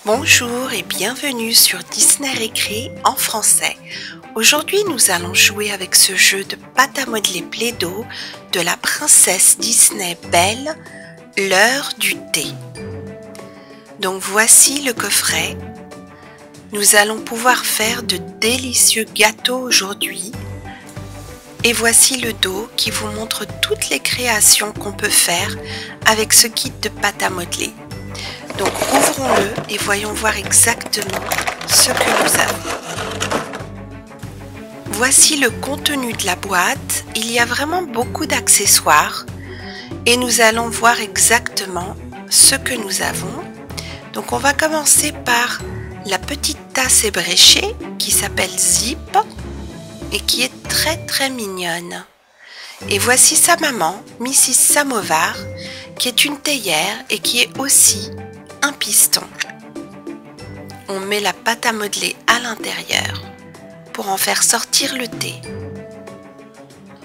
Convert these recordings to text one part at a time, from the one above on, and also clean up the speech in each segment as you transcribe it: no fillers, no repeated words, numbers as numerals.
Bonjour et bienvenue sur Disney Récré en français. Aujourd'hui, nous allons jouer avec ce jeu de pâte à modeler Play-Doh de la princesse Disney Belle, l'heure du thé. Donc voici le coffret. Nous allons pouvoir faire de délicieux gâteaux aujourd'hui. Et voici le dos qui vous montre toutes les créations qu'on peut faire avec ce kit de pâte à modeler. Donc ouvrons-le et voyons voir exactement ce que nous avons. Voici le contenu de la boîte. Il y a vraiment beaucoup d'accessoires et nous allons voir exactement ce que nous avons. Donc on va commencer par la petite tasse ébréchée qui s'appelle Zip et qui est très mignonne. Et voici sa maman, Mrs Samovar, qui est une théière et qui est aussi un piston. On met la pâte à modeler à l'intérieur pour en faire sortir le thé.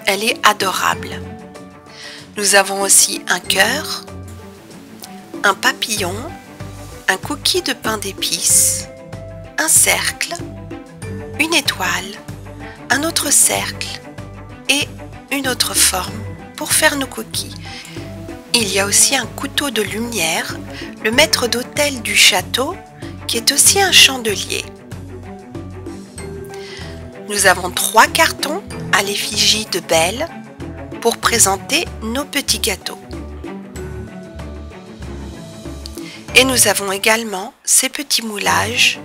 Elle est adorable. Nous avons aussi un cœur, un papillon, un cookie de pain d'épices, un cercle, une étoile, un autre cercle et une autre forme pour faire nos cookies. Il y a aussi un couteau de lumière, le maître d'hôtel du château, qui est aussi un chandelier. Nous avons 3 cartons à l'effigie de Belle pour présenter nos petits gâteaux. Et nous avons également ces petits moulages.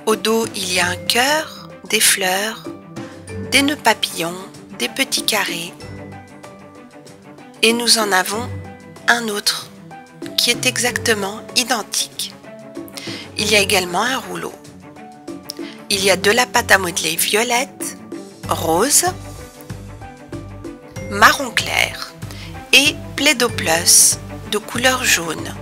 Au dos, il y a un cœur, des fleurs, des nœuds papillons, des petits carrés. Et nous en avons un autre qui est exactement identique. Il y a également un rouleau. Il y a de la pâte à modeler violette, rose, marron clair et Play-Doh Plus de couleur jaune.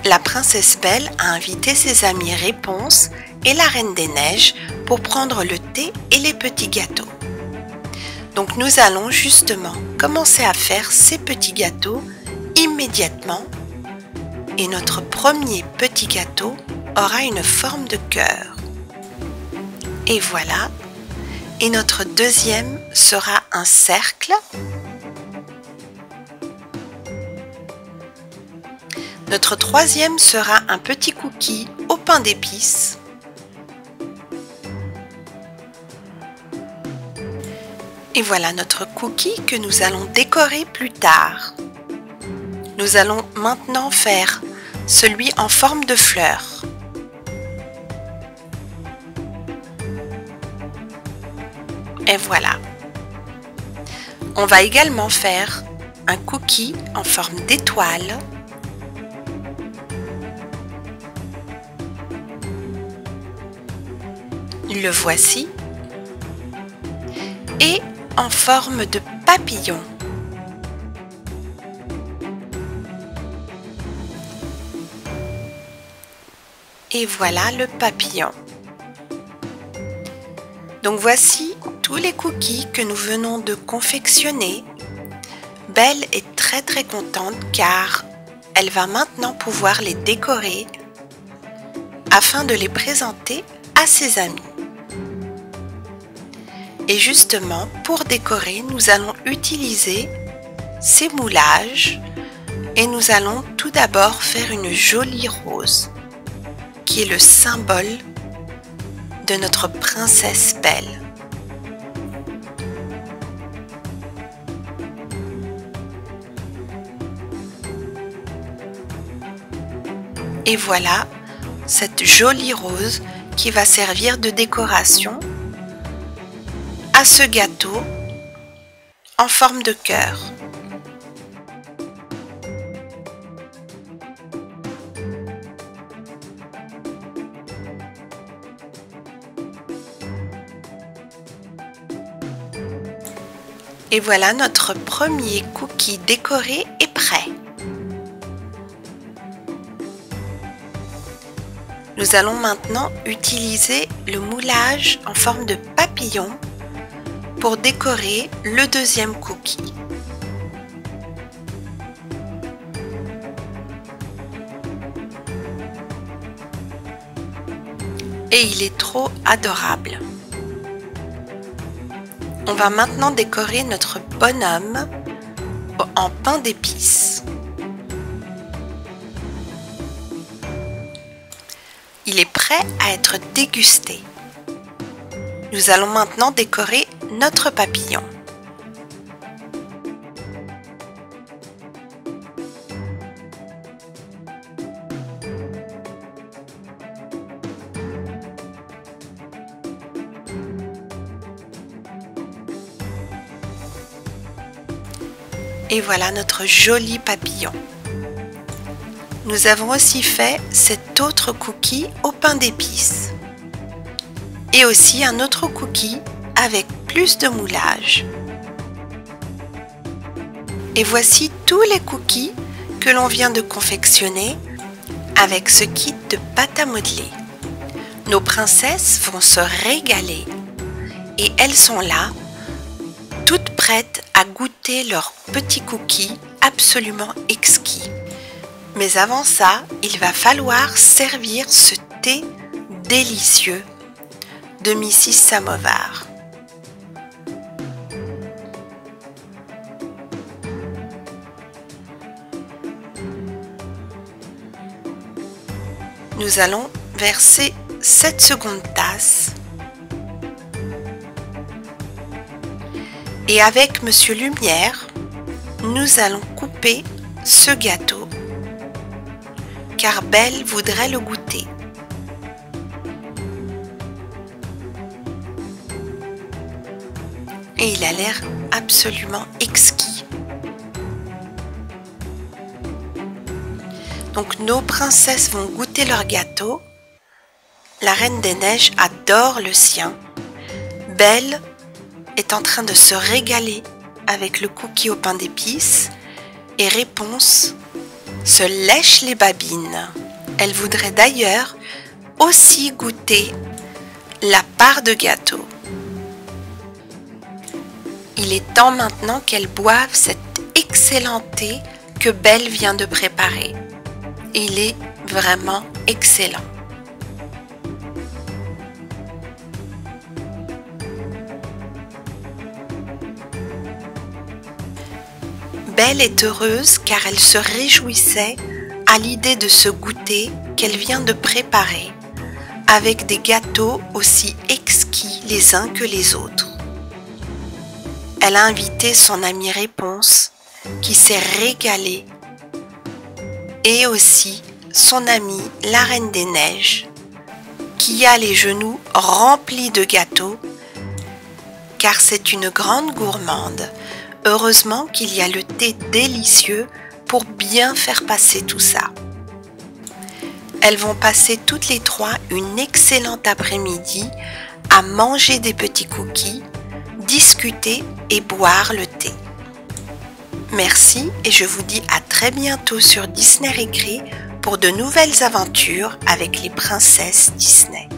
La princesse Belle a invité ses amis Réponse et la Reine des Neiges pour prendre le thé et les petits gâteaux. Donc nous allons justement commencer à faire ces petits gâteaux immédiatement et notre premier petit gâteau aura une forme de cœur. Et voilà, et notre deuxième sera un cercle. Notre troisième sera un petit cookie au pain d'épices. Et voilà notre cookie que nous allons décorer plus tard. Nous allons maintenant faire celui en forme de fleur. Et voilà. On va également faire un cookie en forme d'étoile. Le voici. Et en forme de papillon. Et voilà le papillon. Donc voici tous les cookies que nous venons de confectionner. Belle est très contente car elle va maintenant pouvoir les décorer afin de les présenter à ses amis. Et justement, pour décorer, nous allons utiliser ces moulages et nous allons tout d'abord faire une jolie rose qui est le symbole de notre princesse Belle. Et voilà cette jolie rose qui va servir de décoration à ce gâteau en forme de cœur. Et voilà notre premier cookie décoré est prêt. Nous allons maintenant utiliser le moulage en forme de papillon pour décorer le deuxième cookie. et il est trop adorable. On va maintenant décorer notre bonhomme en pain d'épices. Il est prêt à être dégusté. Nous allons maintenant décorer notre papillon. Et voilà notre joli papillon. Nous avons aussi fait cet autre cookie au pain d'épices. Et aussi un autre cookie avec plus de moulage. Et voici tous les cookies que l'on vient de confectionner avec ce kit de pâte à modeler. Nos princesses vont se régaler et elles sont là, toutes prêtes à goûter leurs petits cookies absolument exquis. Mais avant ça, il va falloir servir ce thé délicieux de Mrs Samovar. Nous allons verser 7 secondes tasses et avec Monsieur Lumière, nous allons couper ce gâteau car Belle voudrait le goûter. Et il a l'air absolument exquis. Donc nos princesses vont goûter leur gâteau. La Reine des Neiges adore le sien. Belle est en train de se régaler avec le cookie au pain d'épices. Et Réponse se lèche les babines. Elle voudrait d'ailleurs aussi goûter la part de gâteau. Il est temps maintenant qu'elle boive cet excellent thé que Belle vient de préparer. Il est vraiment excellent. Belle est heureuse car elle se réjouissait à l'idée de ce goûter qu'elle vient de préparer avec des gâteaux aussi exquis les uns que les autres. Elle a invité son amie Réponse qui s'est régalée et aussi son amie la Reine des Neiges qui a les genoux remplis de gâteaux car c'est une grande gourmande. Heureusement qu'il y a le thé délicieux pour bien faire passer tout ça. Elles vont passer toutes les trois une excellente après-midi à manger des petits cookies, discuter et boire le thé. Merci et je vous dis à très bientôt sur Disney Récré pour de nouvelles aventures avec les princesses Disney.